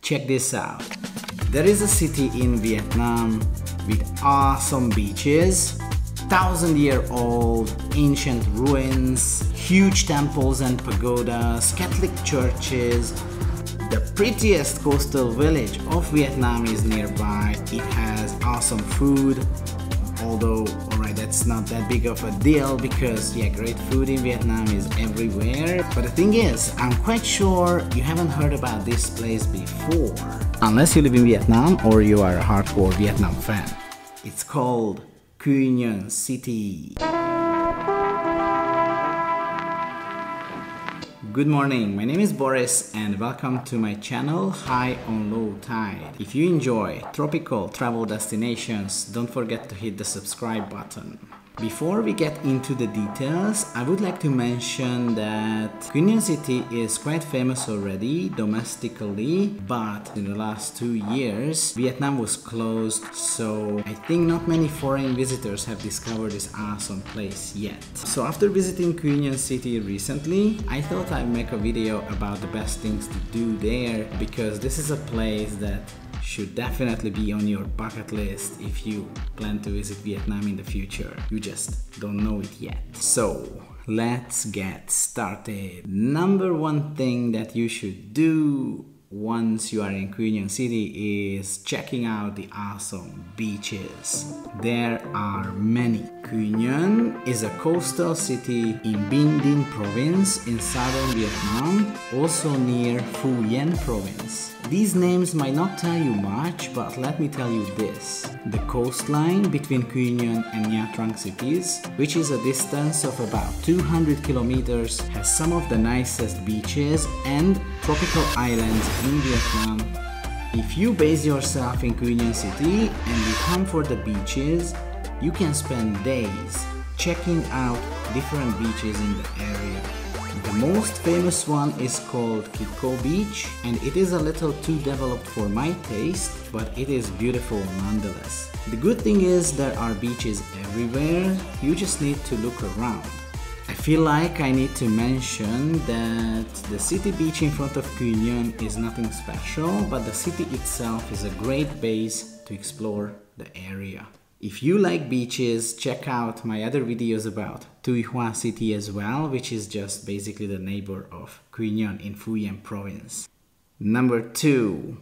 Check this out. There is a city in Vietnam with awesome beaches, 1,000-year-old ancient ruins, huge temples and pagodas, Catholic churches. The prettiest coastal village of Vietnam is nearby. It has awesome food, although alright, that's not that big of a deal because yeah, great food in Vietnam is everywhere. But the thing is, I'm quite sure you haven't heard about this place before, unless you live in Vietnam or you are a hardcore Vietnam fan. It's called Quy Nhon City. Good morning, my name is Borisz and welcome to my channel High on Low Tide. If you enjoy tropical travel destinations, don't forget to hit the subscribe button. Before we get into the details, I would like to mention that Quy Nhon City is quite famous already domestically, but in the last 2 years Vietnam was closed, so I think not many foreign visitors have discovered this awesome place yet. So after visiting Quy Nhon City recently, I thought I'd make a video about the best things to do there, because this is a place that should definitely be on your bucket list if you plan to visit Vietnam in the future. You just don't know it yet. So let's get started. Number one thing that you should do once you are in Quy Nhon City is checking out the awesome beaches. There are many. Quy Nhon is a coastal city in Binh Dinh province in southern Vietnam, also near Phu Yen province. These names might not tell you much, but let me tell you this. The coastline between Quy Nhon and Nha Trang cities, which is a distance of about 200 kilometers, has some of the nicest beaches and tropical islands in Vietnam. If you base yourself in Quy Nhon City and you come for the beaches, you can spend days checking out different beaches in the area. The most famous one is called Kiko Beach, and it is a little too developed for my taste, but it is beautiful nonetheless. The good thing is there are beaches everywhere, you just need to look around. I feel like I need to mention that the city beach in front of Quy Nhon is nothing special, but the city itself is a great base to explore the area. If you like beaches, check out my other videos about Tuy Hoa City as well, which is just basically the neighbor of Quy Nhon in Phu Yen province. Number 2,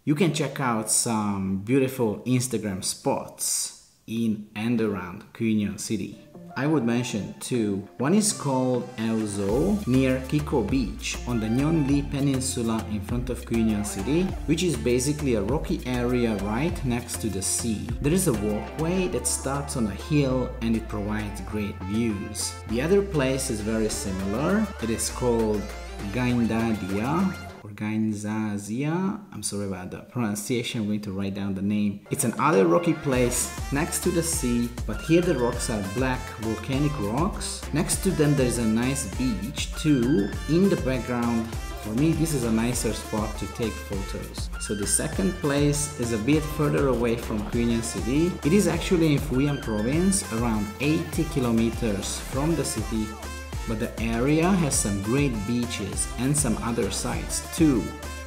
you can check out some beautiful Instagram spots in and around Quy Nhon City. I would mention two. One is called Eo Zo near Kiko Beach on the Nhon Li Peninsula in front of Quy Nhon City, which is basically a rocky area right next to the sea. There is a walkway that starts on a hill and it provides great views. The other place is very similar. It is called Gaindadia or Gainzazia. I'm sorry about the pronunciation, I'm going to write down the name. It's another rocky place next to the sea, but here the rocks are black volcanic rocks. Next to them there is a nice beach too in the background. For me, this is a nicer spot to take photos. So the second place is a bit further away from Quy Nhon City. It is actually in Phu Yen province, around 80 kilometers from the city. But the area has some great beaches and some other sites too,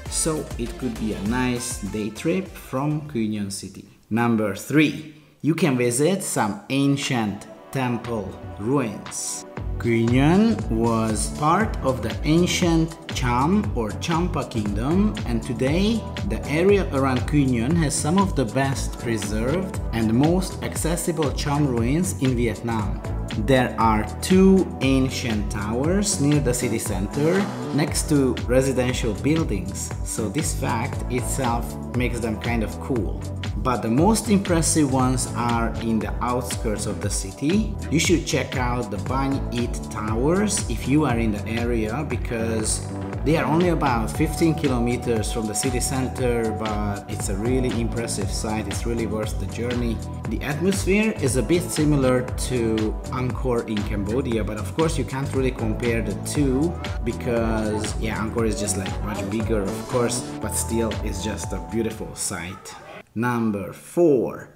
so it could be a nice day trip from Quy Nhon City. Number 3, you can visit some ancient temple ruins. Quy Nhon was part of the ancient Cham or Champa kingdom, and today the area around Quy Nhon has some of the best preserved and most accessible Cham ruins in Vietnam. There are 2 ancient towers near the city center next to residential buildings, so this fact itself makes them kind of cool. But the most impressive ones are in the outskirts of the city. You should check out the Banh It Towers if you are in the area, because they are only about 15 kilometers from the city center, but it's a really impressive sight. It's really worth the journey. The atmosphere is a bit similar to Angkor in Cambodia, but of course you can't really compare the two because yeah, Angkor is just like much bigger of course, but still it's just a beautiful sight. Number 4.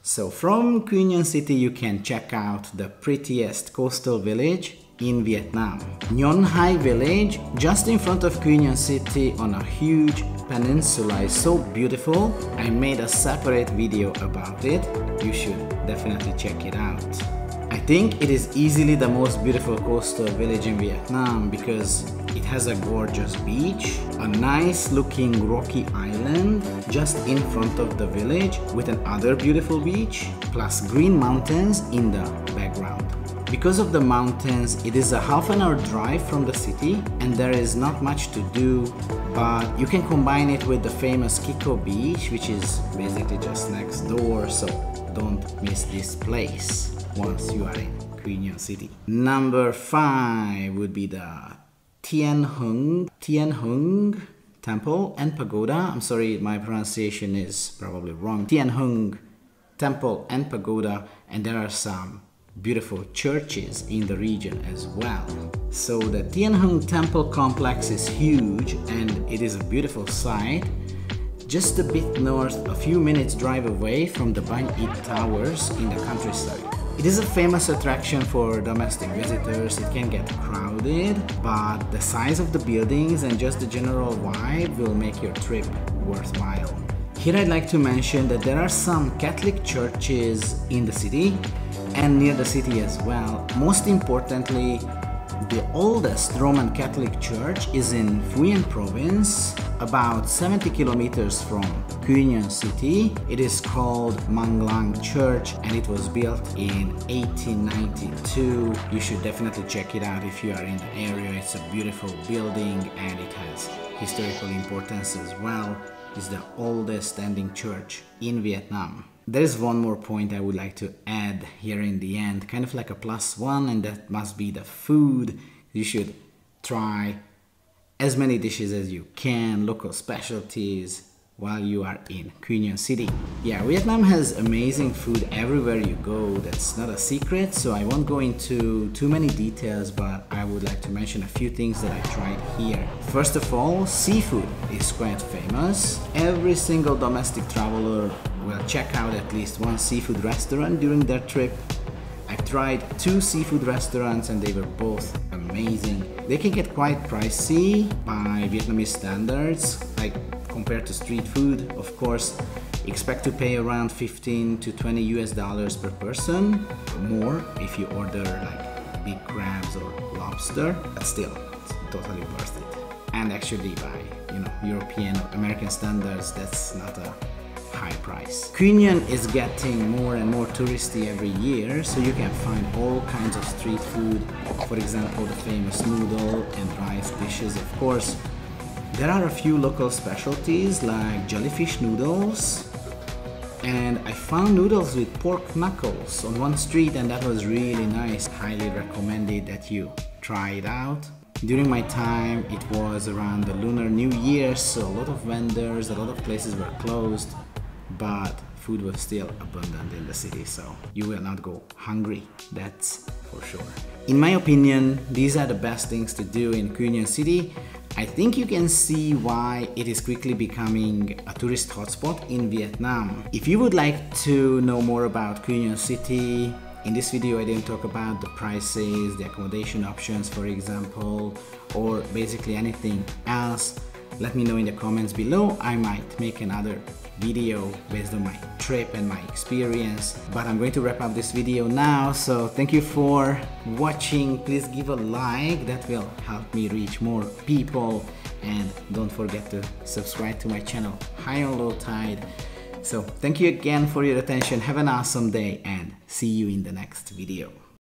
So from Quy Nhon City you can check out the prettiest coastal village in Vietnam. Nhon Hai village, just in front of Quy Nhon city on a huge peninsula, is so beautiful. I made a separate video about it. You should definitely check it out. I think it is easily the most beautiful coastal village in Vietnam because it has a gorgeous beach, a nice looking rocky island just in front of the village with another beautiful beach, plus green mountains in the background. Because of the mountains, it is a half-an-hour drive from the city and there is not much to do, but you can combine it with the famous Kiko beach, which is basically just next door, so don't miss this place once you are in Quy Nhon city. Number 5 would be the Tianhong Temple and Pagoda. I'm sorry, my pronunciation is probably wrong. Tianhong Temple and Pagoda, and there are some beautiful churches in the region as well. So the Tianhong Temple complex is huge and it is a beautiful site. Just a bit north, a few minutes drive away from the Ban It Towers in the countryside. It is a famous attraction for domestic visitors. It can get crowded, but the size of the buildings and just the general vibe will make your trip worthwhile. Here I'd like to mention that there are some Catholic churches in the city and near the city as well. Most importantly, the oldest Roman Catholic church is in Phu Yen province, about 70 kilometers from Quy Nhon city. It is called Mang Lang Church and it was built in 1892. You should definitely check it out if you are in the area. It's a beautiful building and it has historical importance as well. It's the oldest standing church in Vietnam. There's one more point I would like to add here in the end, kind of like a +1, and that must be the food. You should try as many dishes as you can, local specialties, while you are in Quy Nhon city. Yeah, Vietnam has amazing food everywhere you go. That's not a secret, so I won't go into too many details, but I would like to mention a few things that I tried here. First of all, seafood is quite famous. Every single domestic traveler will check out at least one seafood restaurant during their trip. I tried 2 seafood restaurants and they were both amazing. They can get quite pricey by Vietnamese standards, like compared to street food. Of course, expect to pay around 15 to 20 US dollars per person, more if you order like big crabs or lobster, but still, it's totally worth it. And actually by, European or American standards, that's not a high price. Quy Nhon is getting more and more touristy every year, so you can find all kinds of street food. For example, the famous noodle and rice dishes, of course. There are a few local specialties like jellyfish noodles, and I found noodles with pork knuckles on one street and that was really nice. Highly recommended that you try it out. During my time, it was around the Lunar New Year, so a lot of vendors, a lot of places were closed, but food was still abundant in the city, so you will not go hungry, that's for sure. In my opinion, these are the best things to do in Quy Nhon city. I think you can see why it is quickly becoming a tourist hotspot in Vietnam. If you would like to know more about Quy Nhon city, in this video I didn't talk about the prices, the accommodation options for example, or basically anything else, let me know in the comments below. I might make another video based on my trip and my experience, but I'm going to wrap up this video now, so thank you for watching. Please give a like, that will help me reach more people, and don't forget to subscribe to my channel High on Low Tide. So thank you again for your attention, have an awesome day and see you in the next video.